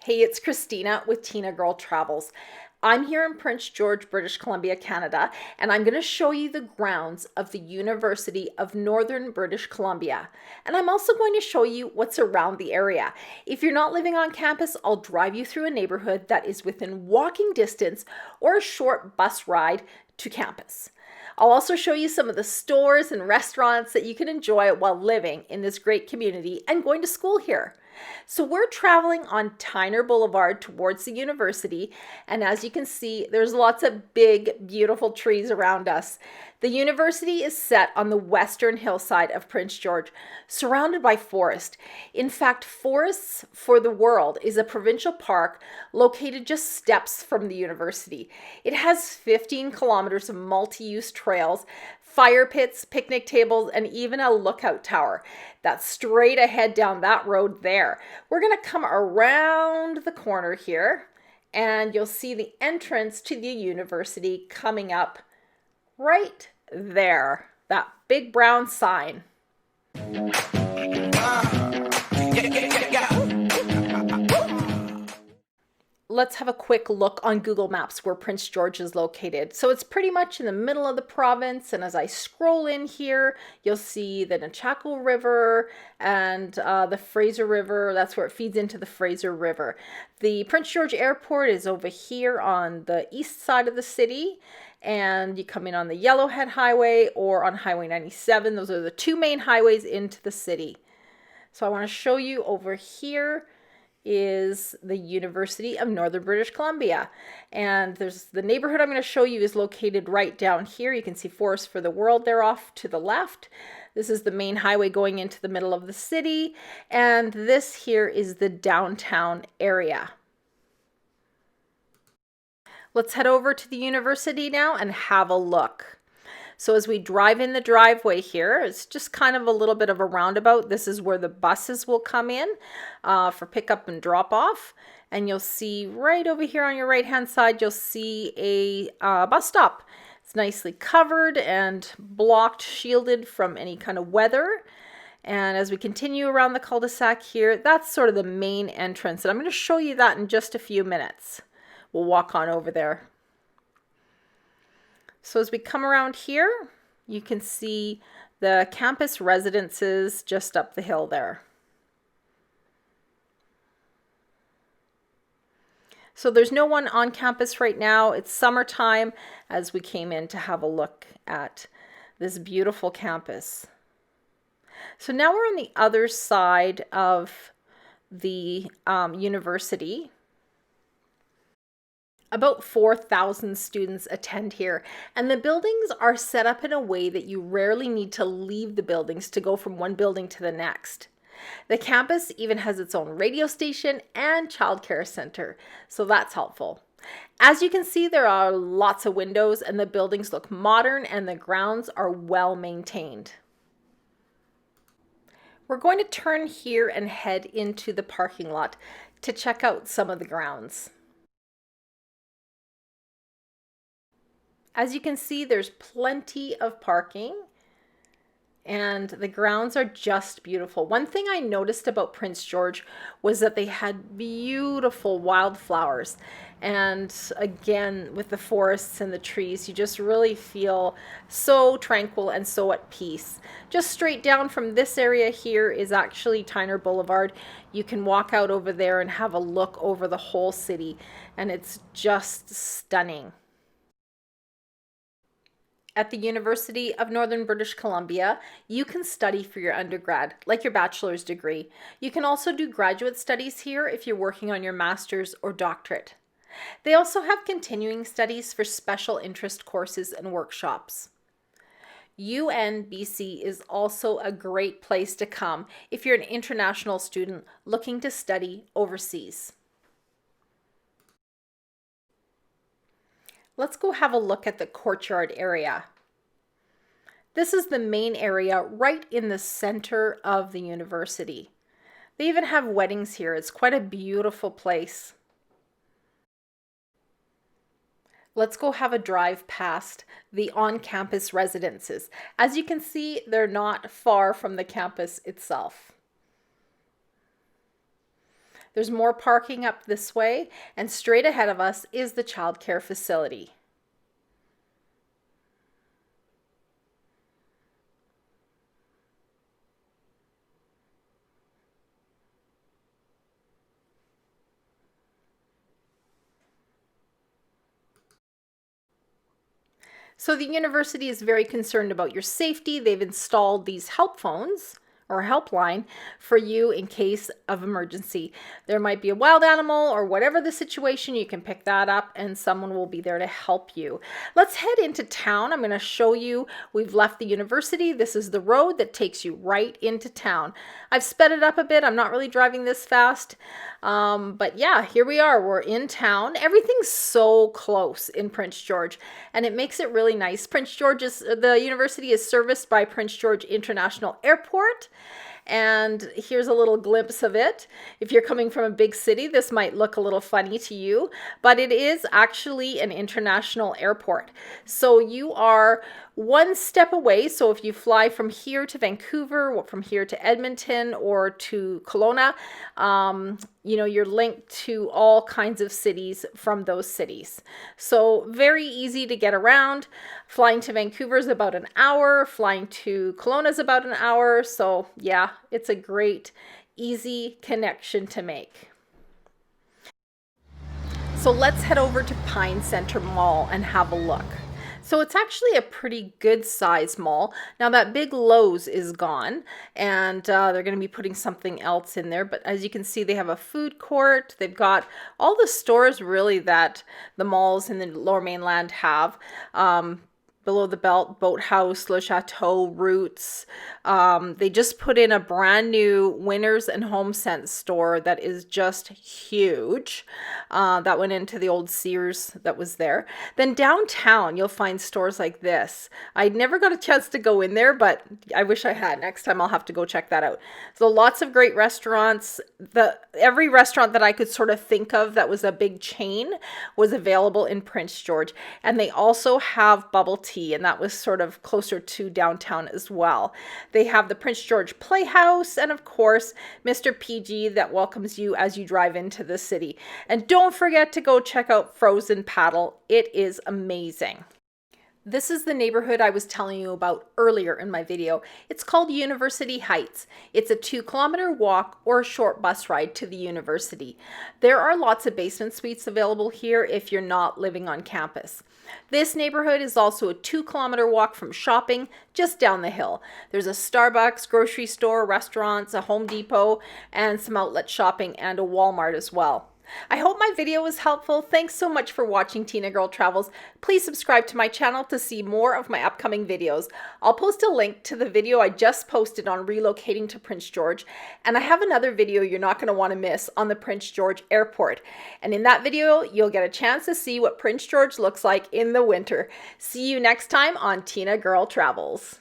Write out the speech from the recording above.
Hey, it's Christina with Tinagirl Travels. I'm here in Prince George, British Columbia, Canada, and I'm going to show you the grounds of the University of Northern British Columbia. And I'm also going to show you what's around the area. If you're not living on campus, I'll drive you through a neighborhood that is within walking distance or a short bus ride to campus. I'll also show you some of the stores and restaurants that you can enjoy while living in this great community and going to school here. So we're traveling on Tyner Boulevard towards the university, and as you can see, there's lots of big, beautiful trees around us. The university is set on the western hillside of Prince George, surrounded by forest. In fact, Forests for the World is a provincial park located just steps from the university. It has 15 kilometers of multi-use trails, fire pits, picnic tables, and even a lookout tower. That's straight ahead down that road there. We're going to come around the corner here, and you'll see the entrance to the university coming up right there. That big brown sign. Let's have a quick look on Google Maps where Prince George is located. So it's pretty much in the middle of the province, and as I scroll in here, you'll see the Nechako River and the Fraser River. That's where it feeds into the Fraser River. The Prince George Airport is over here on the east side of the city, and you come in on the Yellowhead Highway or on Highway 97. Those are the two main highways into the city. So I want to show you over here is the University of Northern British Columbia. And there's the neighborhood I'm going to show you is located right down here. You can see Forests for the World there off to the left. This is the main highway going into the middle of the city. And this here is the downtown area. Let's head over to the university now and have a look. So as we drive in the driveway here, it's just kind of a little bit of a roundabout. This is where the buses will come in for pickup and drop off. And you'll see right over here on your right hand side, you'll see a bus stop. It's nicely covered and blocked, shielded from any kind of weather. And as we continue around the cul-de-sac here, that's sort of the main entrance. And I'm going to show you that in just a few minutes. We'll walk on over there. So as we come around here, you can see the campus residences just up the hill there. So there's no one on campus right now. It's summertime as we came in to have a look at this beautiful campus. So now we're on the other side of the university. About 4,000 students attend here, and the buildings are set up in a way that you rarely need to leave the buildings to go from one building to the next. The campus even has its own radio station and childcare center, so that's helpful. As you can see, there are lots of windows and the buildings look modern and the grounds are well maintained. We're going to turn here and head into the parking lot to check out some of the grounds. As you can see, there's plenty of parking and the grounds are just beautiful. One thing I noticed about Prince George was that they had beautiful wildflowers. And again, with the forests and the trees, you just really feel so tranquil and so at peace. Just straight down from this area here is actually Tyner Boulevard. You can walk out over there and have a look over the whole city, and it's just stunning. At the University of Northern British Columbia, you can study for your undergrad, like your bachelor's degree. You can also do graduate studies here if you're working on your master's or doctorate. They also have continuing studies for special interest courses and workshops. UNBC is also a great place to come if you're an international student looking to study overseas. Let's go have a look at the courtyard area. This is the main area right in the center of the university. They even have weddings here. It's quite a beautiful place. Let's go have a drive past the on-campus residences. As you can see, they're not far from the campus itself. There's more parking up this way, and straight ahead of us is the child care facility. So the university is very concerned about your safety. They've installed these help phones or helpline for you in case of emergency. There might be a wild animal or whatever the situation, you can pick that up and someone will be there to help you. Let's head into town. I'm going to show you, we've left the university. This is the road that takes you right into town. I've sped it up a bit. I'm not really driving this fast. But yeah, here we are. We're in town. Everything's so close in Prince George and it makes it really nice. The university is serviced by Prince George International Airport. And here's a little glimpse of it. If you're coming from a big city, this might look a little funny to you, but it is actually an international airport. So you are one step away. So if you fly from here to Vancouver, or from here to Edmonton or to Kelowna, you're linked to all kinds of cities from those cities. So very easy to get around. Flying to Vancouver is about an hour. Flying to Kelowna is about an hour. So yeah, it's a great, easy connection to make. So let's head over to Pine Centre Mall and have a look. So it's actually a pretty good size mall. Now that big Lowe's is gone and they're going to be putting something else in there. But as you can see, they have a food court. They've got all the stores really that the malls in the Lower Mainland have. Below the Belt, Boathouse, Le Chateau, Roots. They just put in a brand new Winners and HomeSense store that is just huge. That went into the old Sears that was there. Then downtown, you'll find stores like this. I never got a chance to go in there, but I wish I had. Next time I'll have to go check that out. So lots of great restaurants. Every restaurant that I could sort of think of that was a big chain was available in Prince George. And they also have bubble tea, and that was sort of closer to downtown as well. They have the Prince George Playhouse and of course Mr. PG that welcomes you as you drive into the city. And don't forget to go check out Frozen Paddle. It is amazing. This is the neighborhood I was telling you about earlier in my video. It's called University Heights. It's a 2-kilometer walk or a short bus ride to the university. There are lots of basement suites available here if you're not living on campus. This neighborhood is also a 2-kilometer walk from shopping just down the hill. There's a Starbucks, grocery store, restaurants, a Home Depot, and some outlet shopping and a Walmart as well. I hope my video was helpful. Thanks so much for watching Tinagirl Travels. Please subscribe to my channel to see more of my upcoming videos. I'll post a link to the video I just posted on relocating to Prince George, and I have another video you're not going to want to miss on the Prince George Airport. And in that video, you'll get a chance to see what Prince George looks like in the winter. See you next time on Tinagirl Travels.